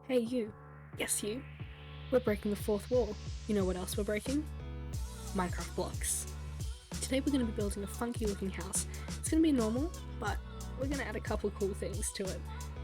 Hey you. Yes you. We're breaking the fourth wall. You know what else we're breaking? Minecraft blocks. Today we're going to be building a funky looking house. It's going to be normal, but we're going to add a couple cool things to it,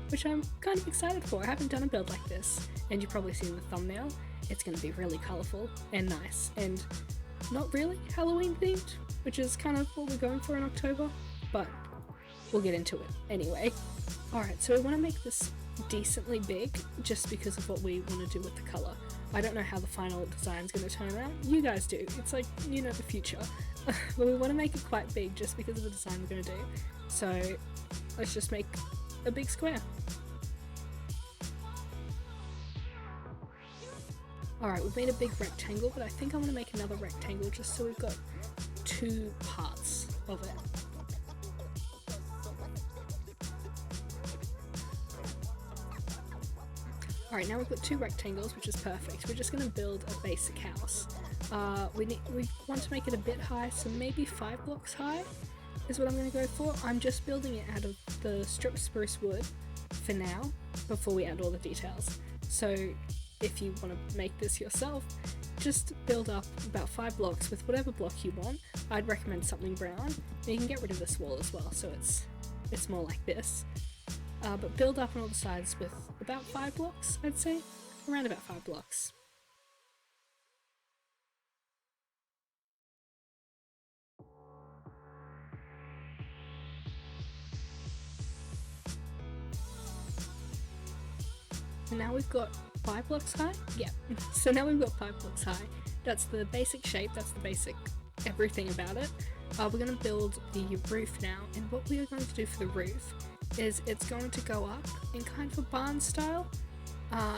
which I'm kind of excited for. I haven't done a build like this, and you've probably seen the thumbnail. It's going to be really colourful and nice, and not really Halloween themed, which is kind of what we're going for in October, but we'll get into it anyway. Alright, so we want to make this decently big just because of what we want to do with the colour. I don't know how the final design is going to turn out. You guys do. It's like, you know the future. But we want to make it quite big just because of the design we're going to do. So let's just make a big square. Alright, we've made a big rectangle, but I think I want to make another rectangle just so we've got two parts of it. Alright, now we've got two rectangles, which is perfect. We're just going to build a basic house. We want to make it a bit high, so maybe 5 blocks high is what I'm going to go for. I'm just building it out of the stripped spruce wood for now, before we add all the details. So if you want to make this yourself, just build up about 5 blocks with whatever block you want. I'd recommend something brown. And you can get rid of this wall as well, so it's more like this. But build up on all the sides with about 5 blocks, I'd say. Around about 5 blocks. And now we've got 5 blocks high? Yeah. So now we've got 5 blocks high. That's the basic shape, that's the basic everything about it. We're going to build the roof now, and what we are going to do for the roof is it's going to go up in kind of a barn style.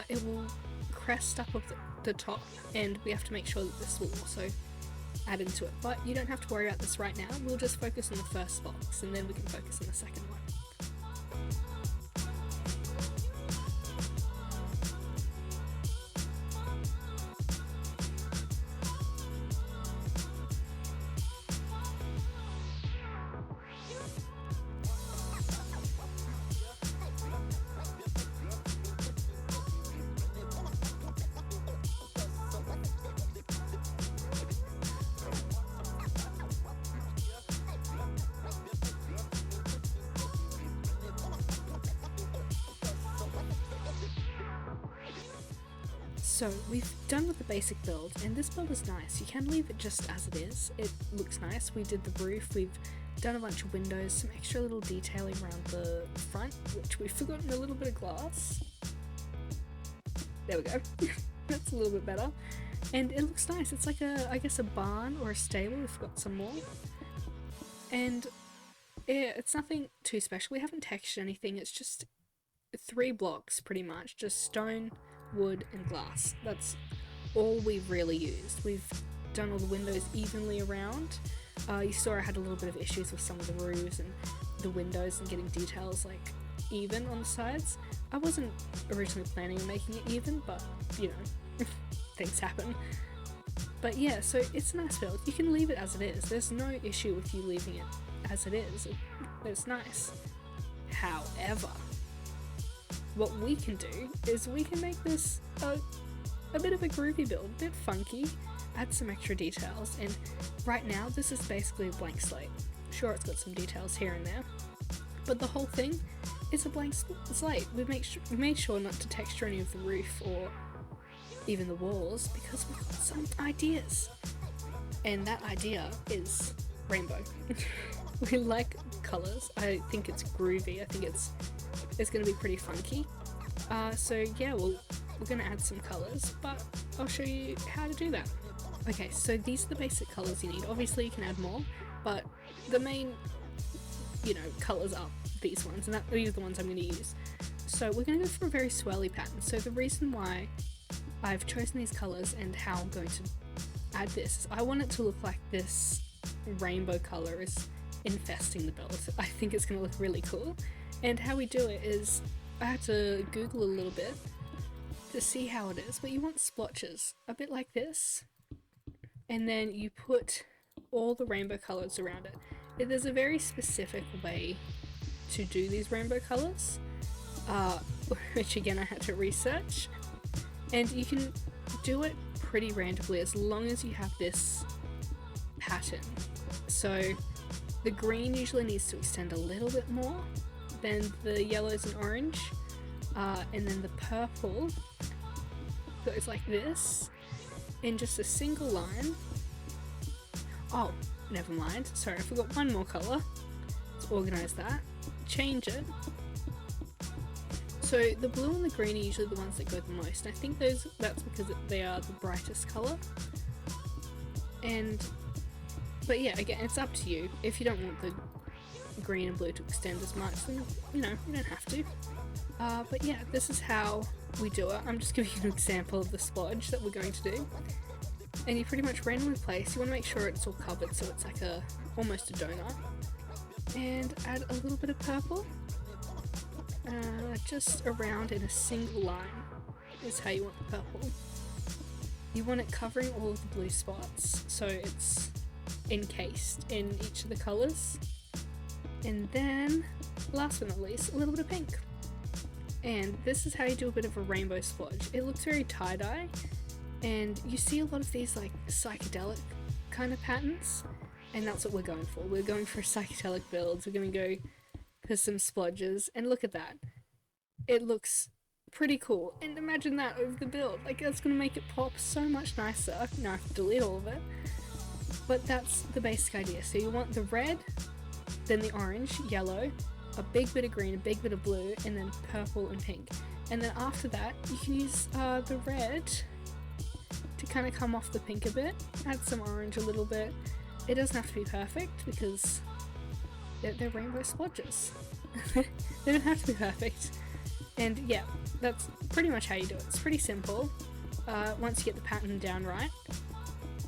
It will crest up of the top, and we have to make sure that this will also add into it. But you don't have to worry about this right now. We'll just focus on the first box, and then we can focus on the second one. So we've done with the basic build, and this build is nice. You can leave it just as it is. It looks nice. We did the roof, we've done a bunch of windows, some extra little detailing around the front, which we've forgotten a little bit of glass. There we go. That's a little bit better. And it looks nice. It's like I guess a barn or a stable. We've got some more. And yeah, it's nothing too special. We haven't textured anything. It's just 3 blocks pretty much, just stone, wood and glass. That's all we've really used. We've done all the windows evenly around. You saw I had a little bit of issues with some of the roofs and the windows and getting details like even on the sides. I wasn't originally planning on making it even, but you know, things happen. But yeah, so it's a nice build. You can leave it as it is. There's no issue with you leaving it as it is. It's nice. However, what we can do is we can make this a bit of a groovy build, a bit funky, add some extra details, and right now this is basically a blank slate. Sure, it's got some details here and there, but the whole thing is a blank slate. We made sure not to texture any of the roof or even the walls because we've got some ideas, and that idea is rainbow. We like colours. I think it's groovy. I think it's going to be pretty funky. So yeah, we're going to add some colours, but I'll show you how to do that. Okay, so these are the basic colours you need. Obviously you can add more, but the main, colours are these ones, and these are the ones I'm going to use. So we're going to go for a very swirly pattern. So the reason why I've chosen these colours and how I'm going to add this is I want it to look like this rainbow colour is infesting the build. I think it's going to look really cool. And how we do it is, I had to Google a little bit to see how it is, but you want splotches, a bit like this, and then you put all the rainbow colours around it. There's a very specific way to do these rainbow colours. which again I had to research. And you can do it pretty randomly as long as you have this pattern. So the green usually needs to extend a little bit more than the yellows and orange, and then the purple goes like this in just a single line. Oh, never mind, sorry, I forgot one more colour. Let's organise that, change it. So the blue and the green are usually the ones that go the most. I think that's because they are the brightest colour. But yeah, again, it's up to you. If you don't want the green and blue to extend as much, then you don't have to. But yeah, this is how we do it. I'm just giving you an example of the splodge that we're going to do. And you pretty much randomly place. You want to make sure it's all covered so it's like almost a donut. And add a little bit of purple. Just around in a single line is how you want the purple. You want it covering all of the blue spots so it's encased in each of the colours. And then, last but not least, a little bit of pink. And this is how you do a bit of a rainbow splodge. It looks very tie-dye, and you see a lot of these like psychedelic kind of patterns, and that's what we're going for. We're going for psychedelic builds. We're going to go for some splodges, and look at that. It looks pretty cool, and imagine that over the build. Like, that's going to make it pop so much nicer. Now I have to delete all of it. But that's the basic idea. So you want the red, then the orange, yellow, a big bit of green, a big bit of blue, and then purple and pink. And then after that, you can use the red to kind of come off the pink a bit. Add some orange a little bit. It doesn't have to be perfect because they're rainbow splodges. They don't have to be perfect. And yeah, that's pretty much how you do it. It's pretty simple once you get the pattern down right.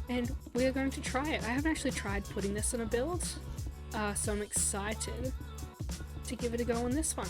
And we are going to try it. I haven't actually tried putting this on a build, so I'm excited to give it a go on this one.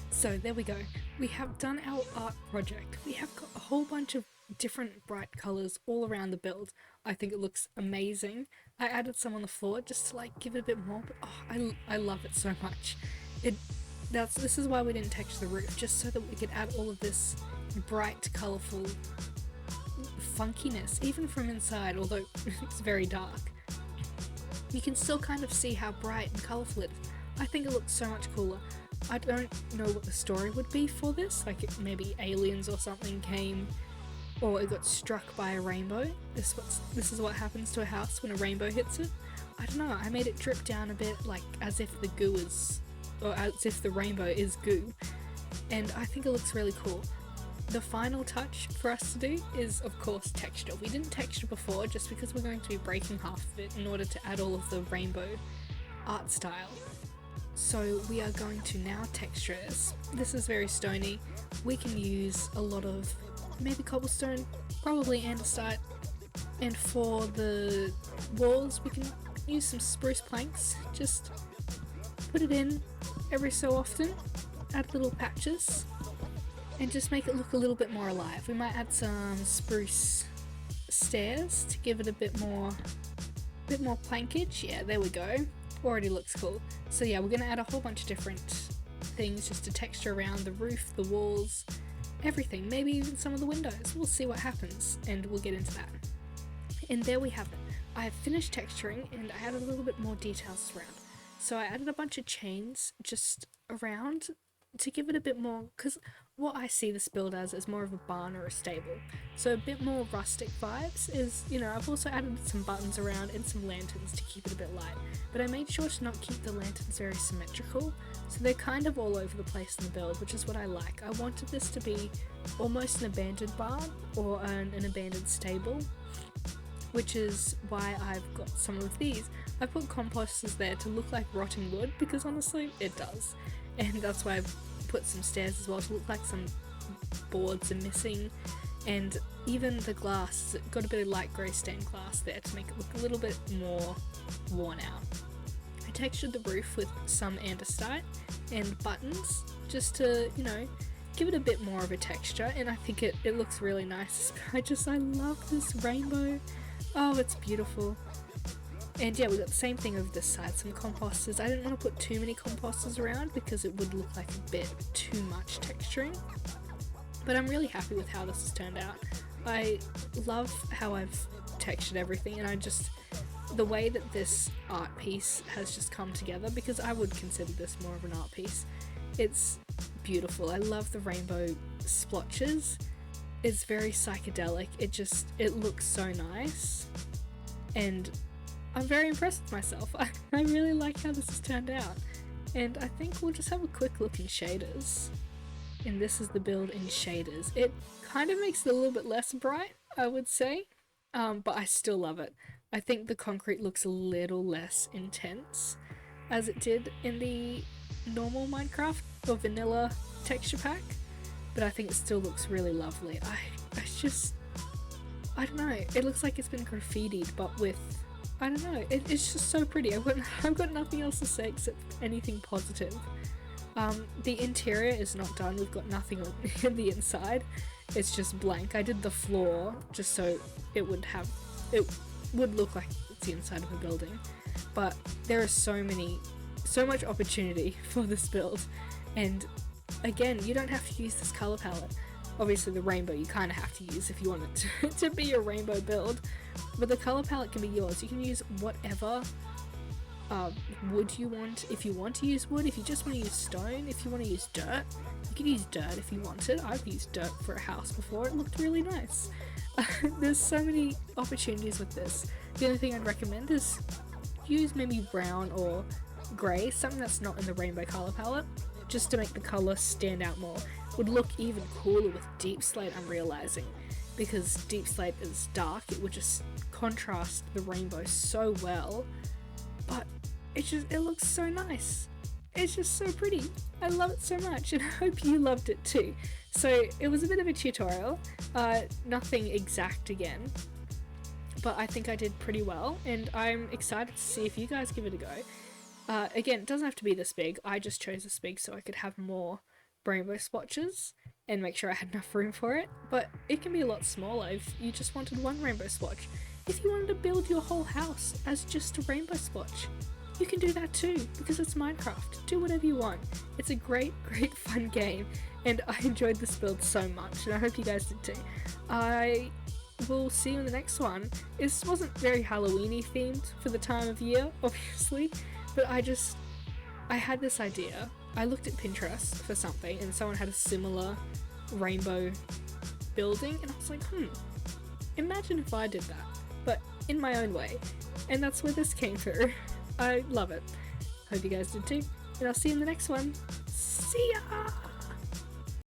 So there we go. We have done our art project. We have got a whole bunch of different bright colours all around the build. I think it looks amazing. I added some on the floor just to like give it a bit more, but oh, I love it so much. This is why we didn't texture the roof, just so that we could add all of this bright, colourful funkiness, even from inside, although it's very dark. You can still kind of see how bright and colourful it is. I think it looks so much cooler. I don't know what the story would be for this, like maybe aliens or something came, or it got struck by a rainbow. This is what happens to a house when a rainbow hits it. I don't know, I made it drip down a bit, like as if the goo is, or as if the rainbow is goo, and I think it looks really cool. The final touch for us to do is of course texture. We didn't texture before just because we're going to be breaking half of it in order to add all of the rainbow art style. So we are going to now texture this. This is very stony. We can use a lot of maybe cobblestone, probably andesite, and for the walls we can use some spruce planks. Just put it in every so often, add little patches, and just make it look a little bit more alive. We might add some spruce stairs to give it a bit more plankage. Yeah, there we go. Already looks cool. So yeah, we're going to add a whole bunch of different things just to texture around the roof, the walls, everything, maybe even some of the windows. We'll see what happens and we'll get into that. And there we have it. I have finished texturing and I added a little bit more details around. So I added a bunch of chains just around to give it a bit more, because what I see this build as is more of a barn or a stable. So a bit more rustic vibes is, you know, I've also added some buttons around and some lanterns to keep it a bit light. But I made sure to not keep the lanterns very symmetrical, so they're kind of all over the place in the build, which is what I like. I wanted this to be almost an abandoned barn or an abandoned stable, which is why I've got some of these. I put composters there to look like rotting wood, because honestly it does. And that's why I've put some stairs as well to look like some boards are missing, and even the glass, it's got a bit of light grey stained glass there to make it look a little bit more worn out. I textured the roof with some andesite and buttons just to, you know, give it a bit more of a texture, and I think it looks really nice. I love this rainbow. Oh, it's beautiful. And yeah, we got the same thing over this side, some composters. I didn't want to put too many composters around because it would look like a bit too much texturing. But I'm really happy with how this has turned out. I love how I've textured everything, and the way that this art piece has just come together, because I would consider this more of an art piece. It's beautiful. I love the rainbow splotches. It's very psychedelic. It looks so nice. And I'm very impressed with myself. I really like how this has turned out. And I think we'll just have a quick look in shaders. And this is the build in shaders. It kind of makes it a little bit less bright, I would say. But I still love it. I think the concrete looks a little less intense as it did in the normal Minecraft or vanilla texture pack. But I think it still looks really lovely. I don't know. It looks like it's been graffitied, but with, I don't know, it's just so pretty. I've got nothing else to say except anything positive. The interior is not done. We've got nothing on the inside. It's just blank. I did the floor just so it would look like it's the inside of a building. But there is so much opportunity for this build. And again, you don't have to use this color palette. Obviously the rainbow you kind of have to use if you want it to be a rainbow build. But the color palette can be yours. You can use whatever wood you want. If you want to use wood, if you just want to use stone, if you want to use dirt, you can use dirt if you want it. I've used dirt for a house before. It looked really nice. There's so many opportunities with this. The only thing I'd recommend is use maybe brown or grey, something that's not in the rainbow color palette, just to make the colour stand out more. Would look even cooler with deep slate, I'm realising, because deep slate is dark. It would just contrast the rainbow so well, but it looks so nice. It's just so pretty. I love it so much, and I hope you loved it too. So it was a bit of a tutorial, nothing exact again, but I think I did pretty well, and I'm excited to see if you guys give it a go. Again, it doesn't have to be this big. I just chose this big so I could have more rainbow swatches and make sure I had enough room for it, but it can be a lot smaller if you just wanted one rainbow swatch. If you wanted to build your whole house as just a rainbow swatch, you can do that too, because it's Minecraft. Do whatever you want. It's a great fun game, and I enjoyed this build so much, and I hope you guys did too. I will see you in the next one. This wasn't very Halloween-y themed for the time of year, obviously, but I had this idea. I looked at Pinterest for something, and someone had a similar rainbow building, and I was like, imagine if I did that, but in my own way. And that's where this came through. I love it. Hope you guys did too, and I'll see you in the next one. See ya!